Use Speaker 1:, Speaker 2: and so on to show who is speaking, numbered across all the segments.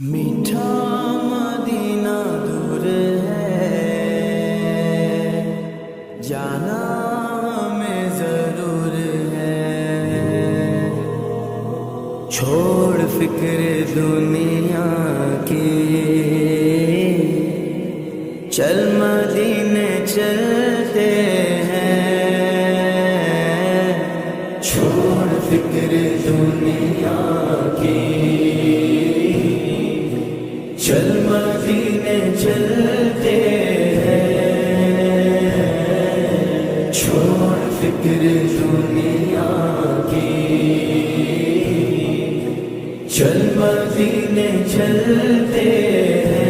Speaker 1: میٹھا مدینہ دور ہے، جانا ہمیں ضرور ہے، چھوڑ فکر دنیا کی، چل مدینے چلتے ہیں، چھوڑ فکر دنیا کی، چل مدینے چلتے ہیں، چھوڑ فکر دنیا کی، چل مدینے چلتے ہیں،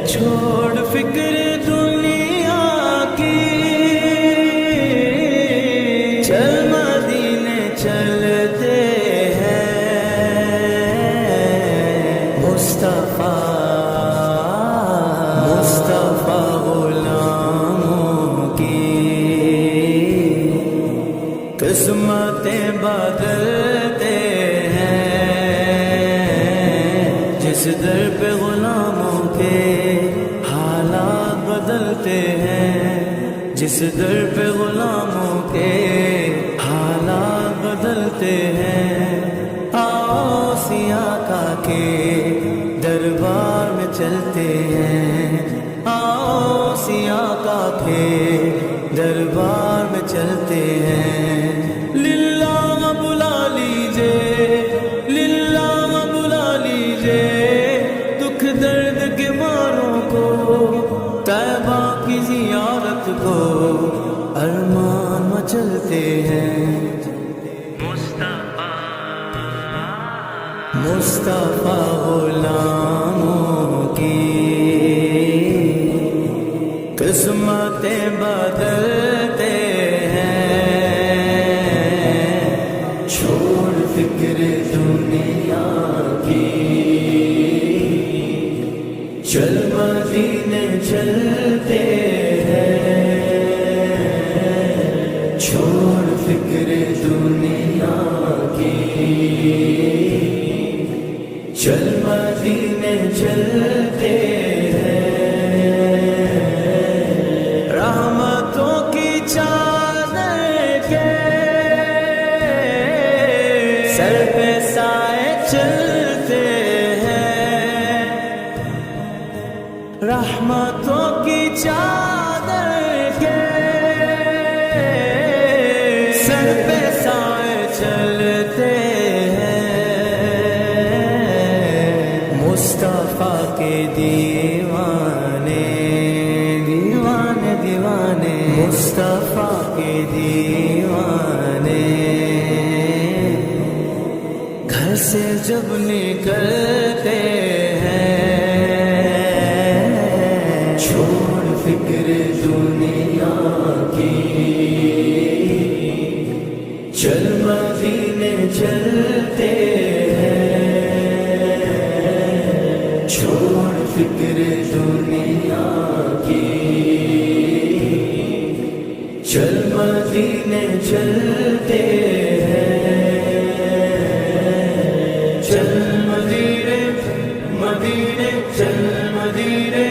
Speaker 1: چھوڑ فکر دنیا کی، چل مدینے چلتے مصطفیٰ غلاموں کی قسمتیں بدلتے ہیں، جس در پہ غلاموں کے حالات بدلتے ہیں، جس در پہ غلاموں کے حالات بدلتے ہیں، آؤ سیاقہ کے دربار میں چلتے ہیں، آؤ سیاقہ کے دربار میں چلتے ہیں، للہ بلا لیجئے، للہ بلا لیجئے، دکھ درد کے ماروں کو، طیبہ کی زیارت کو، ارمان مچلتے ہیں، مصطفیٰ غلاموں کی قسمتیں بدلتے ہیں، چھوڑ فکر دنیا کی، چل مدینے چلتے ہیں، چھوڑ فکر دنیا کی، چل مدینے چلتے ہیں، رحمتوں کی چادر کے سر پہ سائے چلتے ہیں، رحمتوں کی چادر کے سر پہ سائے چلتے ہیں، مصطفیٰ کے دیوانے دیوانے دیوانے، مصطفیٰ کے دیوانے گھر سے جب نکلتے ہیں، چھوڑ فکر دنیا کی، چل مدینے چلتے ہیں، چھوڑ فکر دنیا کی، چل مدینے چلتے ہیں، چل مدینے مدینے، چل مدینے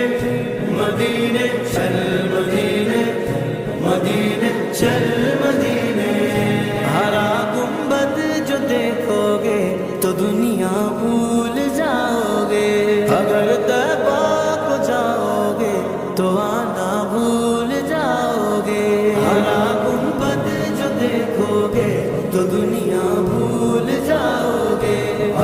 Speaker 1: مدینے، چل مدینے مدینے، چل مدینے، ہرا گنبد جو دیکھو گے تو دنیا بھول جاؤ گے، اگر طیبہ کو جاؤ گے تو آنا بھول جاؤ گے، ہرا گنبد جو دیکھو گے تو دنیا بھول جاؤ گے،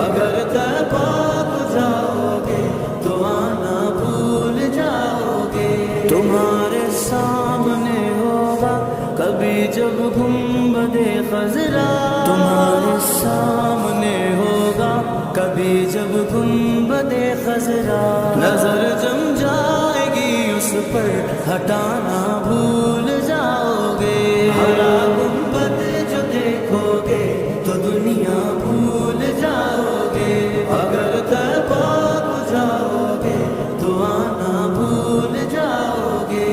Speaker 1: اگر طیبہ کو جاؤ گے تو آنا بھول جاؤ گے، تمہارے سامنے ہوگا کبھی جب گنبد خضرا، تمہارے سامنے ہوگا کبھی جب گنبد خضرا، نظر جم جائے گی اس پر ہٹانا بھول جاؤ گے، ہرا گنبد جو دیکھو گے تو دنیا بھول جاؤ گے، اگر طیبہ کو جاؤ گے تو آنا بھول جاؤ گے،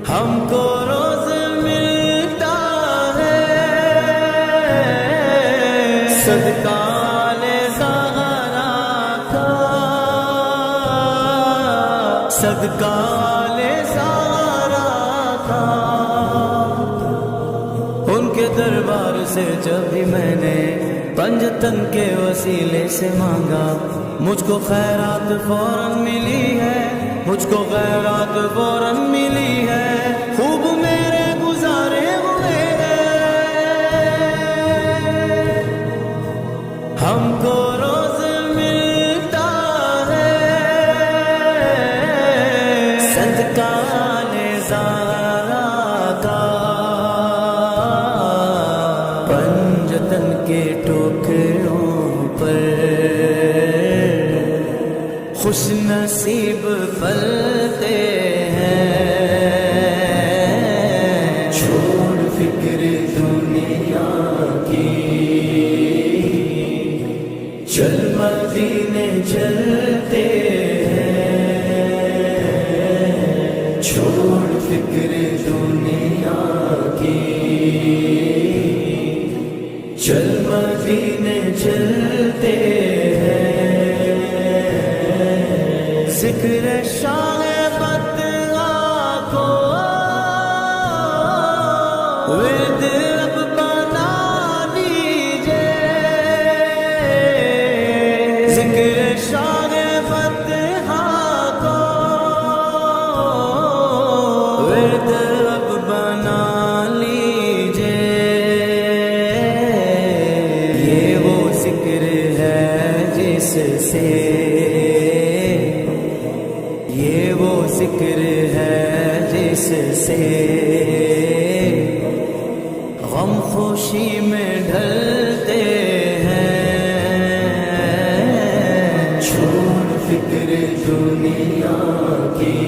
Speaker 1: ہم کو روز ملتا ہے صدقہ لے صدقہ والے سارا کا، ان کے دربار سے جب بھی میں نے پنجتن کے وسیلے سے مانگا، مجھ کو خیرات فوراً ملی ہے، مجھ کو خیرات فوراً ملی ہے، خوب میرے گزارے ہوئے ہم کو روز ملتا ہے صدقہ نظارہ کا، پنجتن کے ٹوکروں پر خوش نصیب پلتے ہیں، چھوڑ فکر دنیا کی، چل مدینے چلتے ہیں، چھوڑ فکر دنیا کی، چل مدینے چلتے ہیں، ذکر شاہ بدعا کو ورد اب بنا لیجئے، ذکر شاہ بدعا کو ورد اب بنا لیجئے، یہ وہ ذکر ہے جس سے، یہ وہ ذکر ہے جس سے غم خوشی میں ڈھلتے ہیں، چھوڑ فکر دنیا کی،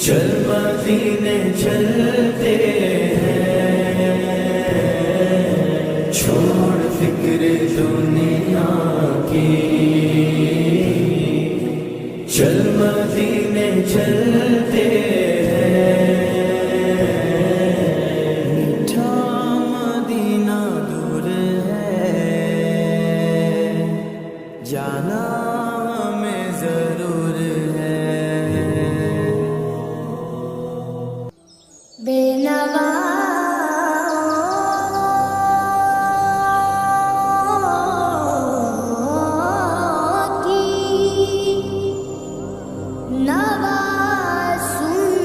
Speaker 1: چل مدینے چلتے ہیں، چھوڑ فکر دنیا کی، چل مدینے چلتے ہیں، میٹھا مدینہ دور ہے، جانا ہمیں ضرور ہے،
Speaker 2: بے نوا نوا سن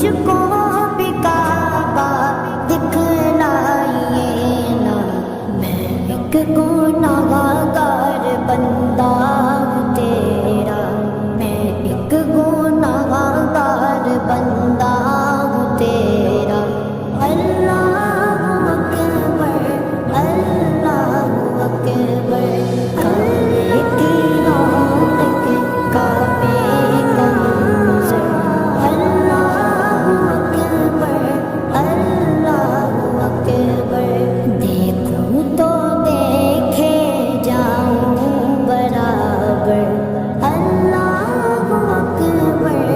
Speaker 2: مجھ کو بھی کعبہ دکھلائیے نا، میں ایک گنہگار بندہ ہوں تیرا، میں ایک گنہگار بندہ ہوں تیرا۔ اللہ اکبر اللہ اکبر، کعبے کی رونق کعبے کا منظر، اللہ اکبر اللہ اکبر، دیکھوں تو دیکھے جاؤں برابر، اللہ اکبر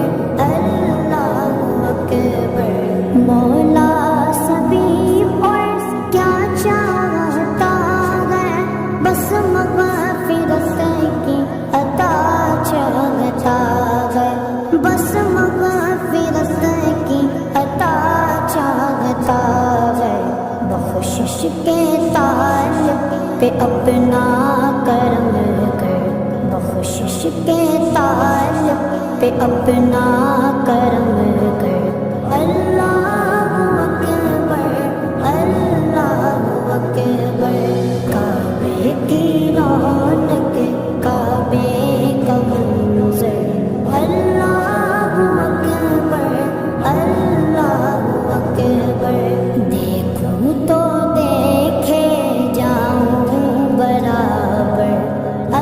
Speaker 2: اللہ اکبر۔ مولا سبھی اور کیا چاہتا ہے، بس مغفرت کی عطا چاہتا ہے، بس مغفرت کی عطا چاہتا ہے۔ بخشش کے طالب پہ اپنا کرم کر، بخشش کے طالب پہ اپنا کرم کر۔ اللہ اکبر اللہ اکبر، کعبے کی رونق کعبے کا منظر، اللہ اکبر اللہ اکبر، دیکھوں تو دیکھے جاؤں برابر،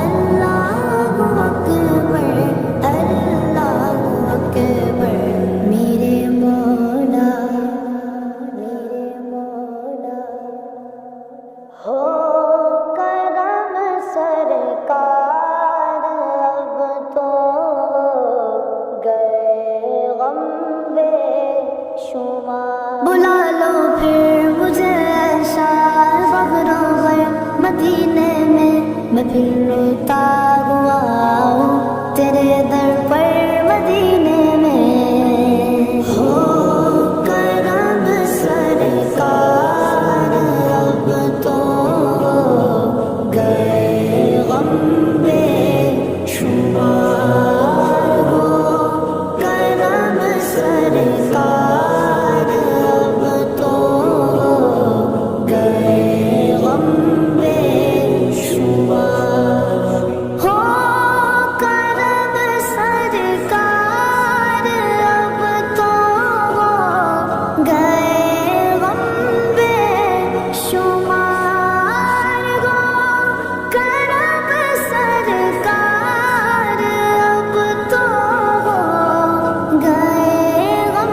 Speaker 2: اللہ اکبر اللہ اکبر۔ میرے مولا ہو کرم سرکار، اب تو گئے غم بے شمار، بلا لو پھر مجھے ایسا فخر ہے مدینے میں، میں پھرتا ہوا ہوں تیرے در پر مدینے میں۔ ہو کرم سرکار، اب تو گئے غم بے شمار، ہو کرم سرکار، اب تو گئے غم بے شمار، ہو کرم سرکار، اب تو گئے غم بے شمار، ہو کرم سرکار، اب تو گئے غم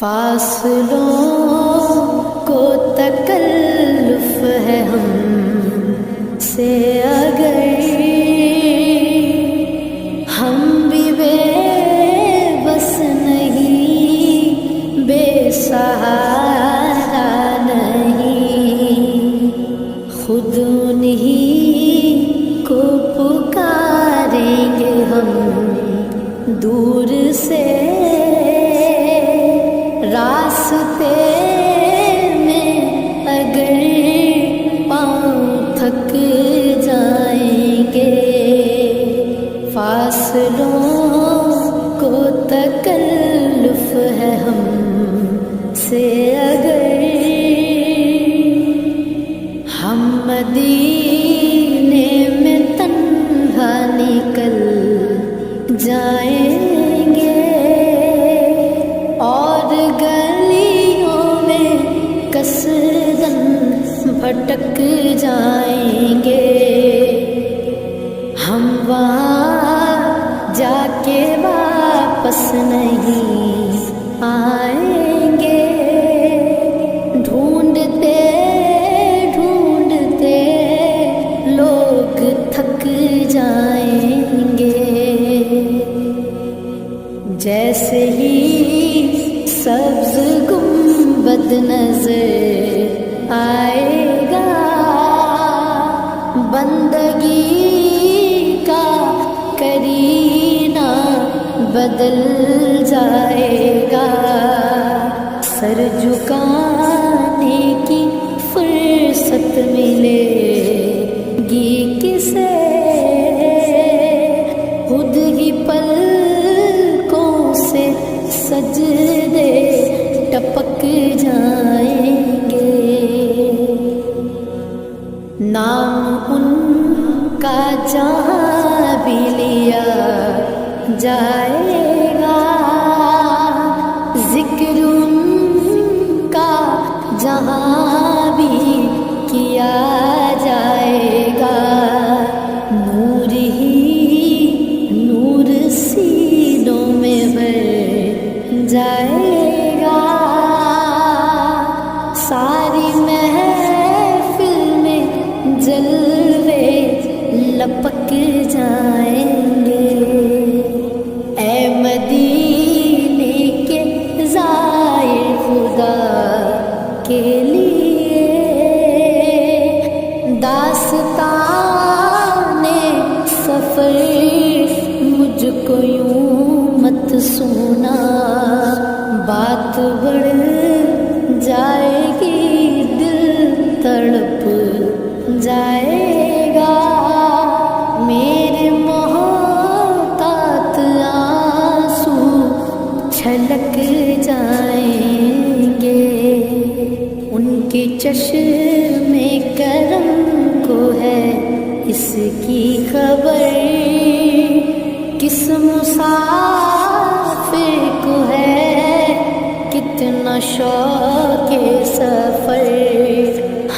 Speaker 3: فاصلوں کو تکلف ہے ہم سے اگر ہم بھی بے بس نہیں، بے سہارا نہیں، خود انہیں کو پکاریں گے ہم دور سے، راستے میں اگر پاؤں تھک جائیں گے، فاصلوں کو تکلف ہے ہم سے اگر ہم مدینے میں تنہا نکل جائیں گے اور گلیوں میں کثرن بھٹک جائیں گے، ہم وہاں جا کے واپس نہیں آئیں گے، ڈھونڈتے ڈھونڈتے لوگ تھک جائیں گے، جیسے ہی سبز گنبد نظر آئے گا، بندگی کا کرینہ بدل جائے گا، سر جھکانے کی فرصت ملے گی کسے، خود ہی پلکوں سے سجدے ٹپک جائیں گے۔ نام ان کا جہاں بھی لیا جائے گا، ذکر ان کا جہاں بھی کیا جائے گا، نور ہی نور سینوں میں بھر جائے گا، ساری محفل میں جلوے لپک جائیں گے، اے مدینے کے زائر خدا کے لیے داستان سفر مجھ کو یوں مت سونا، بات بڑھ جائے گی دل تڑپ جائے گا، میرے محتاط آنسو چھلک جائیں گے، ان کے چشم کرم کو ہے اس کی خبر، کس مسافر کو ہے کتنا شوق سفر،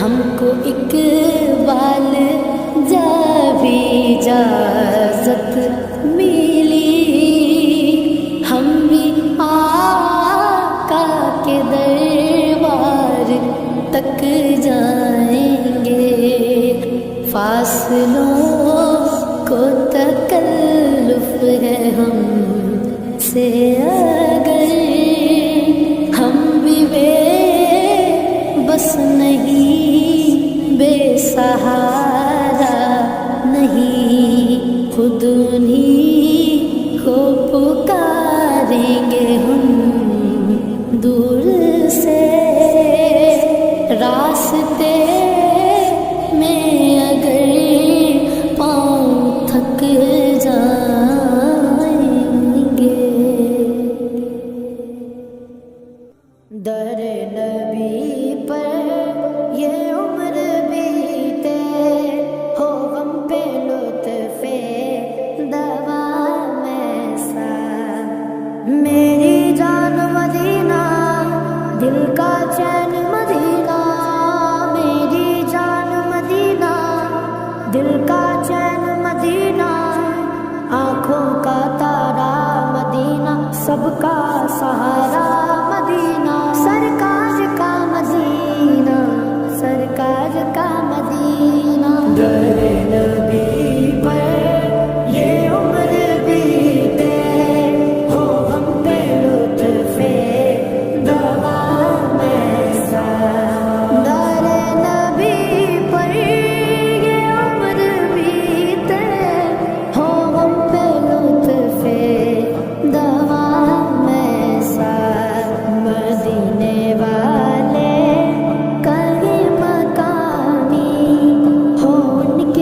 Speaker 3: ہم کو اقبال جب اجازت ملی، ہم بھی آقا کے دربار تک جائیں گے، فاصلوں کو تکلف ہے ہم سے اگر، ہم بھی بے بس نہیں، بے سہارا نہیں، خود انہی کو پکاریں گے ہم دور سے، راستے میں اگر پاؤں تھک جائیں گے، در نبی پر یہ عمر بیتے، ہو غم پہ لطف دوام ایسا، میری جان مدینہ دل کا چین مدینہ، میری جان مدینہ دل کا چین مدینہ، آنکھوں کا تارا مدینہ، سب کا سہارا مدینہ، سرکار کا مدینہ، سرکار کا مدینہ، در نبی پر یہ عمر بیتے، ہو ہم پہ لطف دوام ایسا، در نبی پر یہ عمر بیتے، ہو ہم پہ لطف دوام ایسا، مدینے والے کہیں مقامی ہو ان کے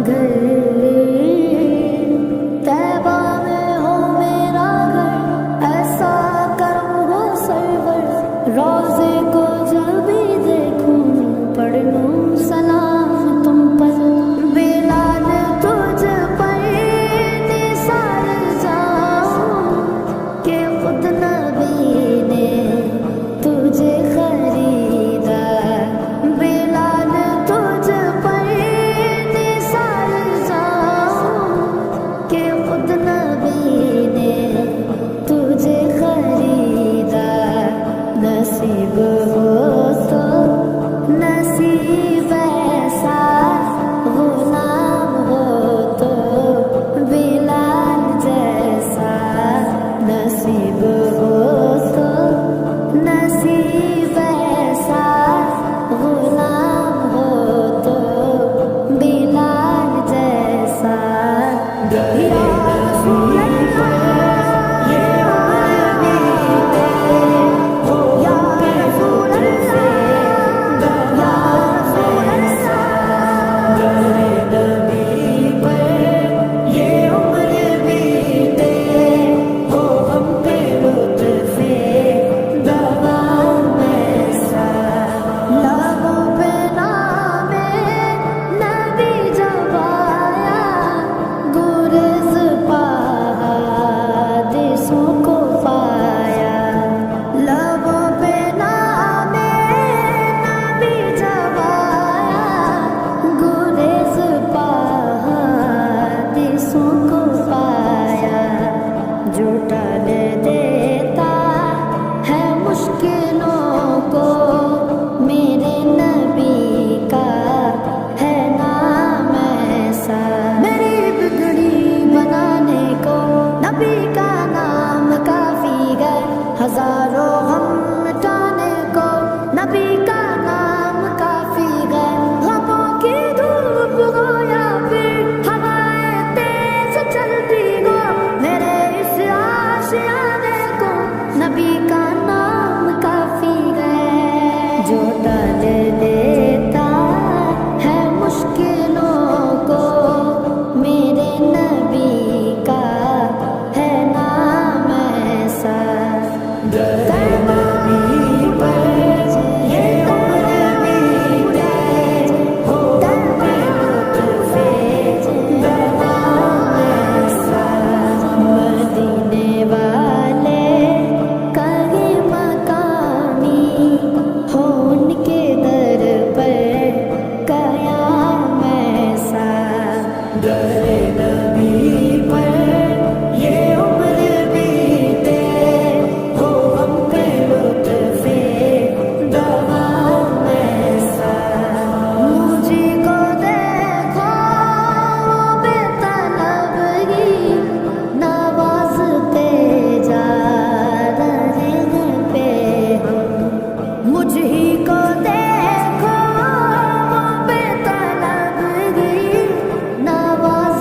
Speaker 3: گھر طیبہ میں ہو میرا گھر، ایسا کرم ہو سرور، روزے کو جب بھی دیکھوں پڑھ لوں سلام تم پر، بلال تجھ پر نثار جاؤں کہ خود نبی نے تجھے خریدا، بلال تجھ پر نثار جاؤں کہ خود نبی نے تجھے خریدا، نصیب ہو تو نصیب ایسا غلام ہو تو بلال جیسا، نصیب ہو تو نصیب ایسا غلام ہو تو بلال جیسا، یا رسول اللہ یہ عمر بیتے ہو، یا رسول اللہ یا رسول اللہ، نبی پر یہ عمر بیتے ہو، ہم پہ لطف دوام ایسا، لبوں پہ نام نبی جب آیا، گریز حادثوں کو پایا، لبوں پہ نام نبی جب آیا، گریز حادثوں کو پایا، جو ٹال دیتا ہے مشکلوں کو، میرے نبی کا ہے نام ایسا، میری بگڑی بنانے کو نبی کا نام کافی ہے، ہزاروں غم مٹانے کو نبی کا نام کافی ہے، غموں کی دھوپ ہو یا پھر ہوائیں تیز چلتی ہو، میرے اس آشیانے کو نبی کا نام کافی ہے، جو ٹال دیتا ہے مشکلوں کو، میرے نبی کا ہے نام ایسا، نبی پر یہ عمر بیتے ہو، ہم پہ لطف دوام ایسا، مدینے والے کہیں مقامی ہو، ان کے در پر قیام ایسا، نبی پر یہ عمر بیتے ہو، ہم پہ لطف دوام ایسا، مجھے کو دیکھو بے طلبگی نوازتے جا رہے ہیں پہ ہم، مجھ ہی کو دیکھو بے طلبگی نوازتے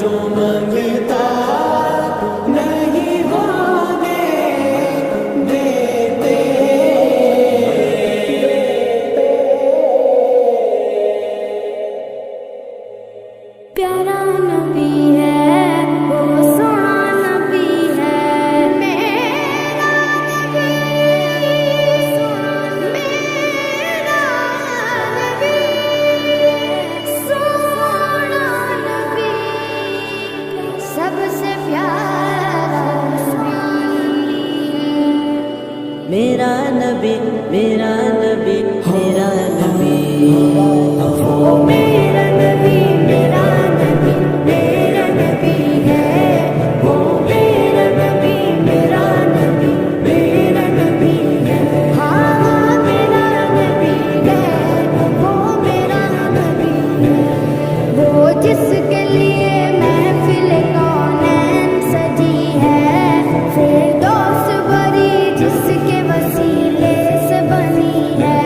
Speaker 1: جو منگتا نہیں ہونے دیتے.
Speaker 2: پیارا نبی ہے وہ سونا نبی ہے میرا نبی میرا نبی سونا نبی سب سے پیارا نبی.
Speaker 1: میرا نبی میرا نبی میرا نبی
Speaker 2: وہ میرا نبی میرا نبی میرا نبی ہے وہ میرا نبی میرا نبی میرا نبی ہے. ہاں میرا نبی ہے وہ میرا نبی ہے. وہ جس کے لیے محفل کونین سجی ہے فردوس بری جس کے وسیلے سے بنی ہے.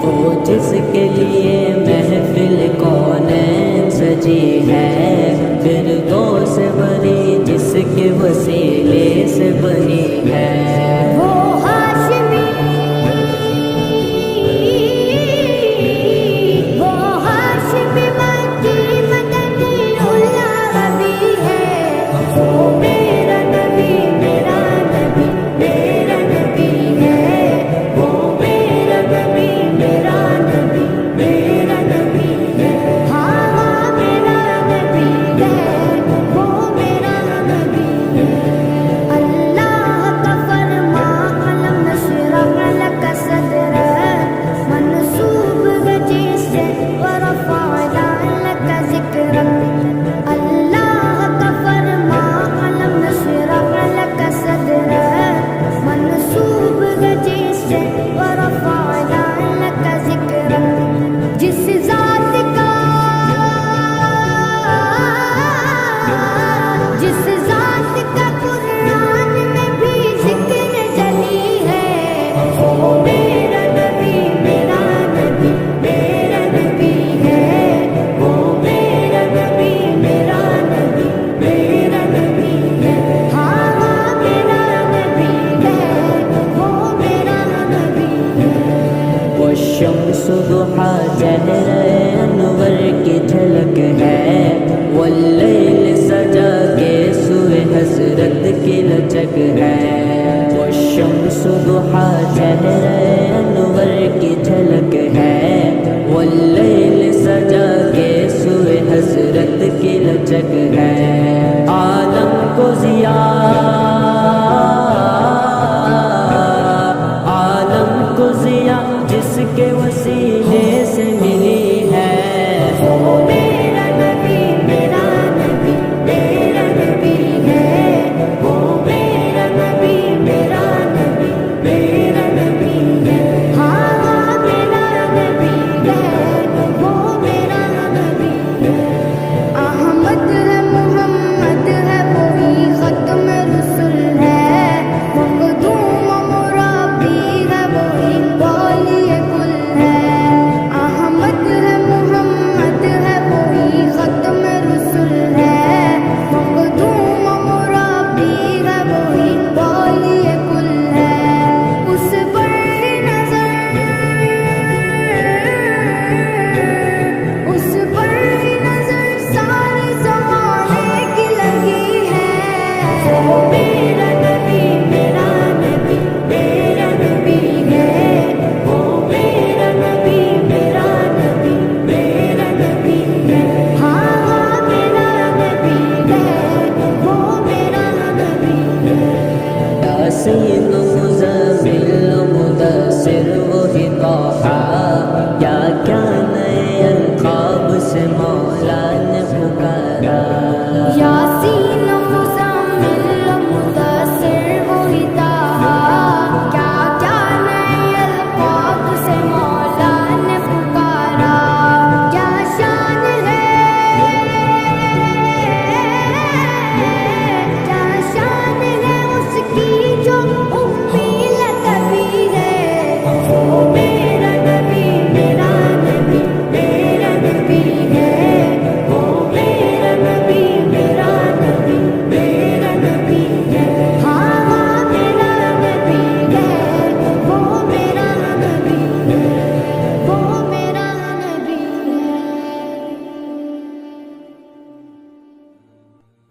Speaker 1: وہ جس کے لیے محفل کونین سجی ہے فردوس بری جس کے وسیلے سے بنی ہے.
Speaker 2: وہ ہاشمی مکی مدنی العربی ہے. وہ میرا نبی میرا نبی میرا نبی ہے. وہ میرا نبی میرا نبی میرا نبی ہے. ہاں میرا نبی ہے وہ میرا نبی ہے. اللہ کا فرما قلم نشرح لک صدرک منصوب گجی سے ورفعنا لک ذکرک. اللہ کا فرما قلم نشرح لک صدرک منصوب گجی سے ورفعنا لک ذکرک. جس ذات کا جس ذات کا قرآن میں بھی ذکر جلی ہے وہ میرا نبی میرا نبی میرا نبی ہے. وہ میرا نبی میرا نبی میرا نبی ہے. ہاں میرا نبی ہے وہ میرا نبی ہے.
Speaker 1: والشمس ضحا چہرہ انور کی جھلک ہے واللیل سجا کے سوئے حسرت کی لچک ہے. والشمس ضحا چہرہ انور کی جھلک ہے واللیل سجا کے سوئے حسرت کی لچک ہے. عالم کو ضیا عالم کو ضیا جس کے وسیلے سے ملی ہے.
Speaker 2: وہ میرا نبی میرا نبی میرا نبی ہے. وہ میرا نبی میرا نبی میرا نبی ہے. ہاں میرا نبی ہے وہ میرا نبی ہے. احمد ہے محمد ہے وہی ختم رسول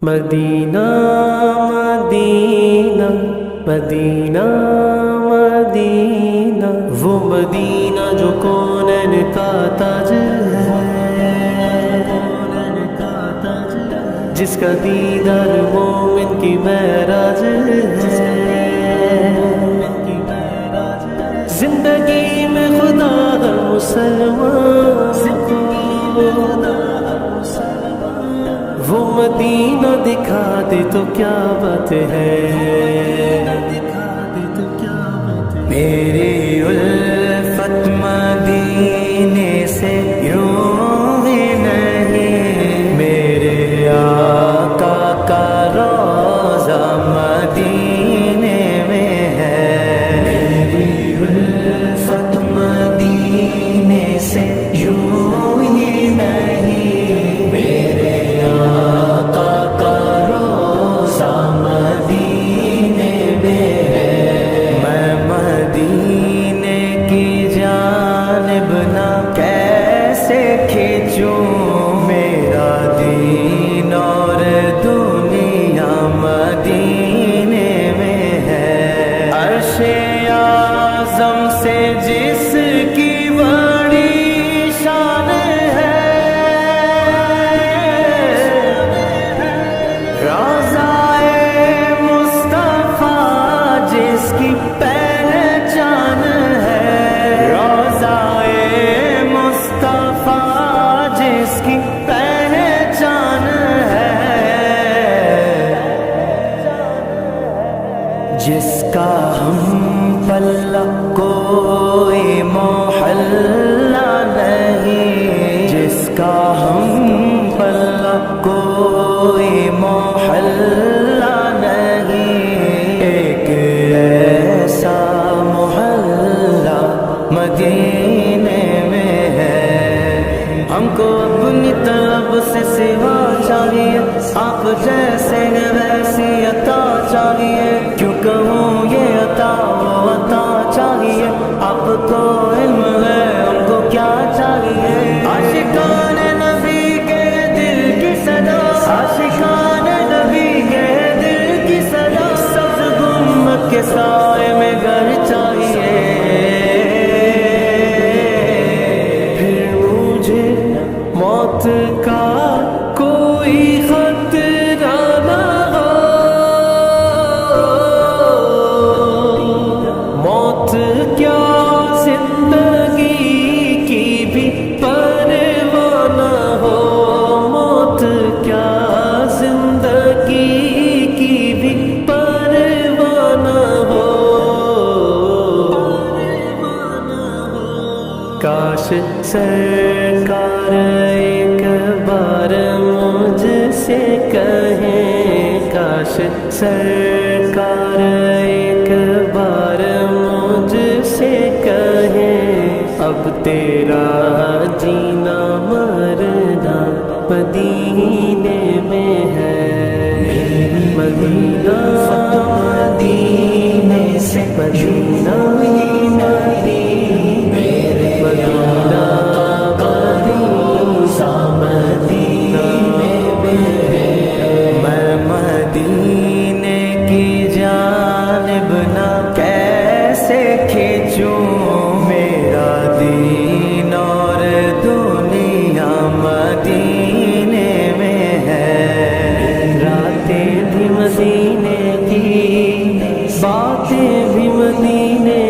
Speaker 4: مدینہ مدینہ مدینہ مدینہ، وہ مدینہ جو کونین کا تاج ہے، جس کا دیدار مومن کی معراج ہے۔ زندگی میں خدا ہر مسلمان وہ مدینہ دکھا دے تو کیا بات ہے،
Speaker 1: میری الفت مدینے سے یوں ہی نہیں، میرے آقا کا روضہ مدینے میں ہے، میری الفت مدینے سے یوں ہی نہیں، میرے آقا کا روضہ مدینے میں ہے، میں مدینے کی جانب نہ کیسے کھینچوں، میرا دین اور دنیا مدینے میں ہے، عرش اعظم سے جس کی بڑی شان ہے، روضہ مصطفیٰ جس کی پہچان ہے، روضہ مصطفیٰ جس کی پہچان ہے، جس کا ہم پلہ کوئی محلہ نہیں، جس کا ہم پلہ کوئی محلہ نہیں، ایک ایسا محلہ مدینے میں ہے، ہم کو اپنی طلب سے سوا چاہیے، آپ جیسے ویسی عطا چاہیے، کیوں کہوں یہ عطا وہ عطا چاہیے، آپ کو علم ہے ہم کو کیا چاہیے، عاشقان نبی کے دل کی صدا، عاشقان نبی کے دل کی صدا، سبز گنبد کے سائے میں گھر چاہیے، پھر مجھے موت کا کوئی خطرہ نہ ہو، موت کیا زندگی کی بھی پرواہ نہ ہو، موت کیا زندگی کی بھی پرواہ نہ ہو، کاش سرکار ایک بار مجھ سے کہیں، کاش سرکار ایک بار مجھ سے کہیں، اب تیرا جینا مرنا مدینے میں ہے، مدینہ مدینے سے مدینہ میں مدینے کی جانب نہ کیسے کھینچوں، میرا دین اور دنیا مدینے میں ہے، راتیں بھی مدینے کی، باتیں بھی مدینے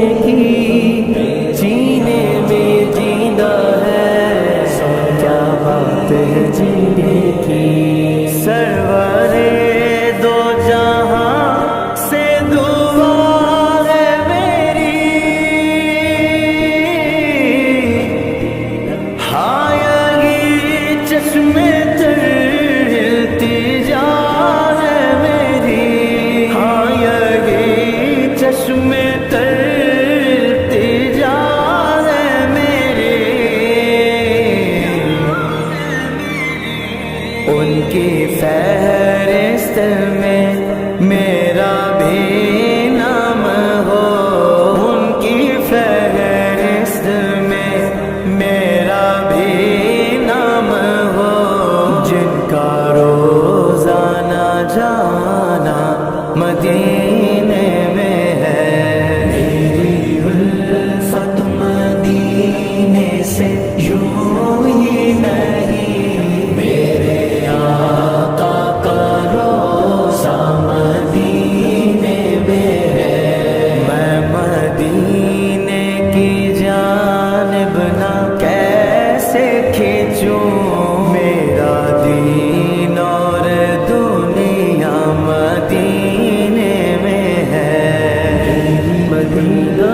Speaker 1: جانا مدینے میں ہے، میری الفت مدینے سے یوں ہی نہیں، میرے آقا کا روضہ مدینے میں ہے، میں مدینے کی جانب نہ کیسے کھینچوں، میرا دین اور دنیا مدینے میں ہے، مدینہ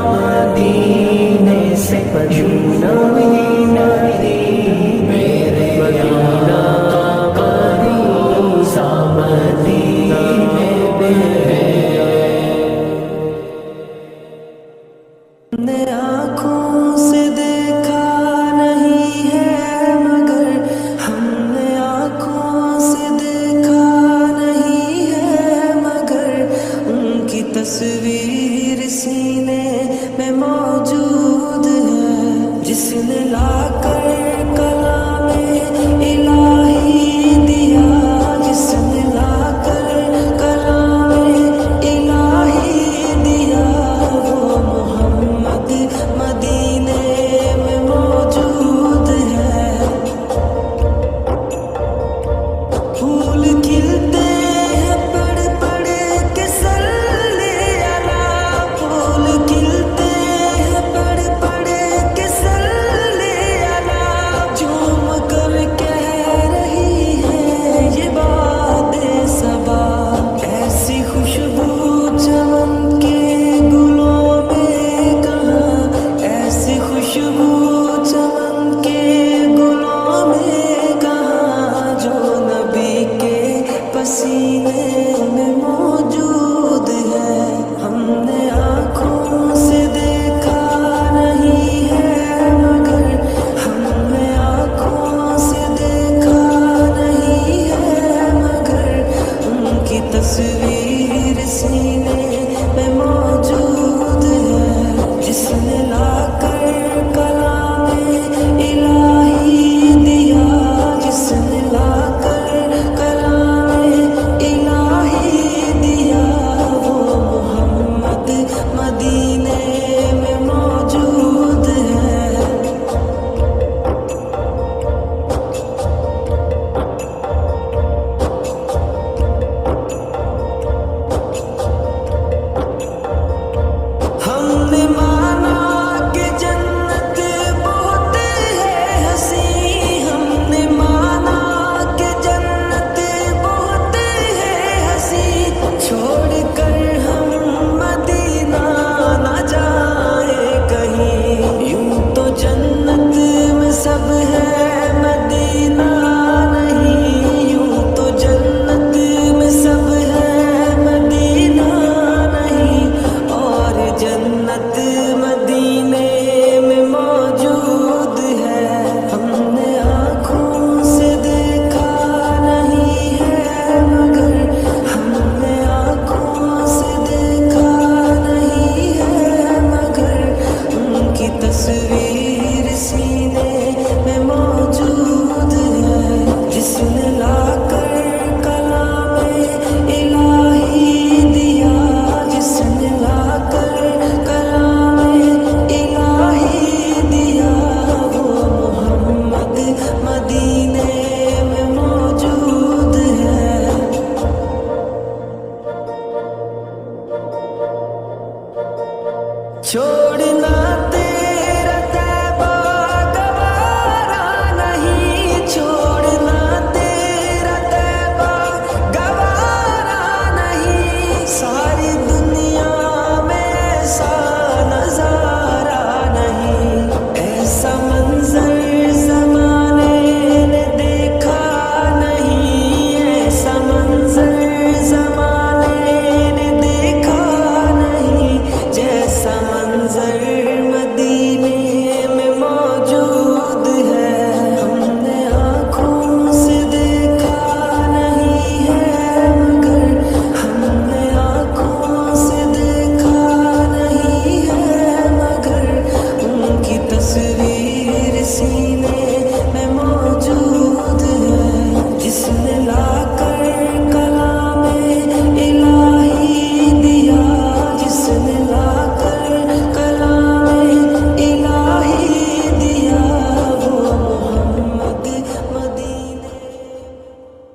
Speaker 1: مدینے سے یوں ہی نہیں، میرے مدینہ کا روضہ مدینے میں